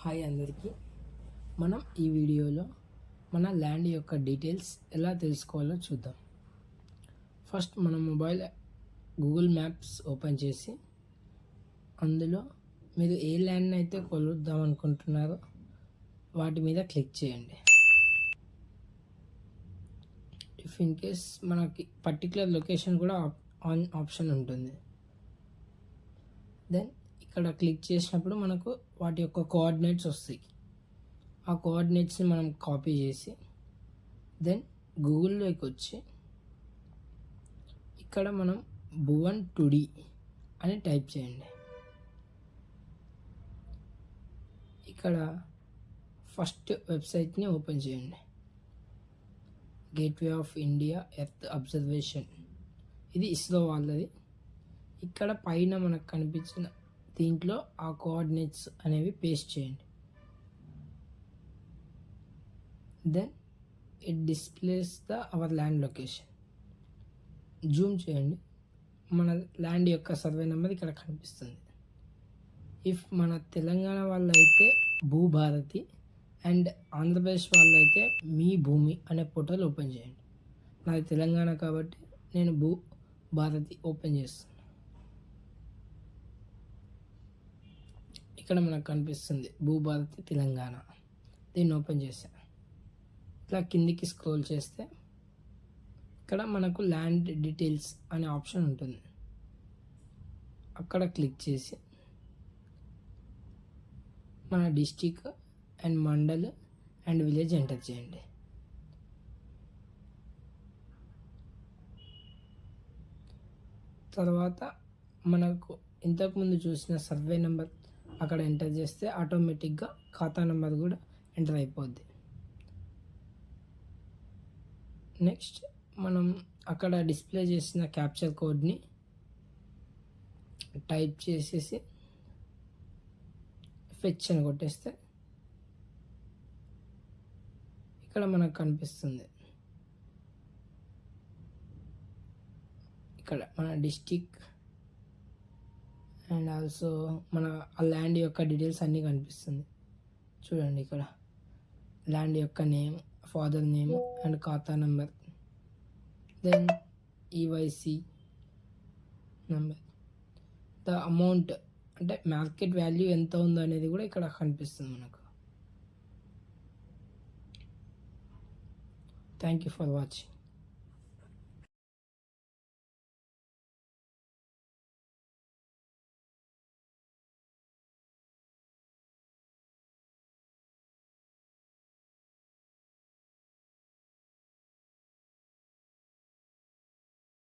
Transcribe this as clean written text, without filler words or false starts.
Hi అందరికీ. మనం ఈ వీడియోలో మన ల్యాండ్ యొక్క డీటెయిల్స్ ఎలా తెలుసుకోవాలో చూద్దాం. ఫస్ట్ మన మొబైల్ గూగుల్ మ్యాప్స్ ఓపెన్ చేసి అందులో మీరు ఏ ల్యాండ్ అయితే కొలుద్దాం అనుకుంటున్నారో వాటి మీద క్లిక్ చేయండి. ఇఫ్ ఇన్ కేస్ మనకి పర్టికులర్ లొకేషన్ కూడా ఆప్షన్ ఉంటుంది. దెన్ ఇక్కడ క్లిక్ చేసినప్పుడు మనకు వాటి యొక్క కోఆర్డినేట్స్ వస్తాయి. ఆ కోఆర్డినేట్స్ని మనం కాపీ చేసి దెన్ గూగుల్లోకి వచ్చి ఇక్కడ మనం భువన్ 2D అని టైప్ చేయండి. ఇక్కడ ఫస్ట్ వెబ్సైట్ని ఓపెన్ చేయండి. Gateway of India earth observation, ఇది ఇస్రో వాళ్ళది. ఇక్కడ పైన మనకు కనిపించిన దీంట్లో ఆ కోఆర్డినేట్స్ అనేవి పేస్ట్ చేయండి. Then it displays our land location. Zoom చేయండి. మన ల్యాండ్ యొక్క సర్వే నెంబర్ ఇక్కడ కనిపిస్తుంది. ఇఫ్ మన తెలంగాణ వాళ్ళు అయితే భూభారతి అండ్ ఆంధ్రప్రదేశ్ వాళ్ళు అయితే మీ భూమి అనే పోర్టల్ ఓపెన్ చేయండి. నాది తెలంగాణ కాబట్టి నేను భూభారతి ఓపెన్ చేస్తాను. ఇక్కడ మనకు కనిపిస్తుంది భూభారతి తెలంగాణ. దీన్ని ఓపెన్ చేశాను. ఇట్లా కిందికి స్క్రోల్ చేస్తే ఇక్కడ మనకు ల్యాండ్ డీటెయిల్స్ అనే ఆప్షన్ ఉంటుంది. అక్కడ క్లిక్ చేసి మన district and mandal and village enter చేయండి. తర్వాత మనకు ఇంతకుముందు చూసిన సర్వే నెంబర్ అక్కడ ఎంటర్ చేస్తే ఆటోమేటిక్గా ఖాతా నెంబర్ కూడా ఎంటర్ అయిపోద్ది. నెక్స్ట్ మనం అక్కడ డిస్ప్లే చేసిన క్యాప్చర్ కోడ్ని టైప్ చేసేసి ఫెచ్ అని కొట్టేస్తే ఇక్కడ మనకు కనిపిస్తుంది. ఇక్కడ మన డిస్టిక్ అండ్ ఆల్సో మన ఆ ల్యాండ్ యొక్క డీటెయిల్స్ అన్నీ కనిపిస్తుంది. చూడండి, ఇక్కడ ల్యాండ్ యొక్క నేమ్, ఫాదర్ నేమ్ అండ్ ఖాతా నెంబర్, దెన్ ఈవైసి నెంబర్, ద అమౌంట్ అంటే మార్కెట్ వాల్యూ ఎంత ఉందో అనేది కూడా ఇక్కడ కనిపిస్తుంది మనకు. Thank you for watching.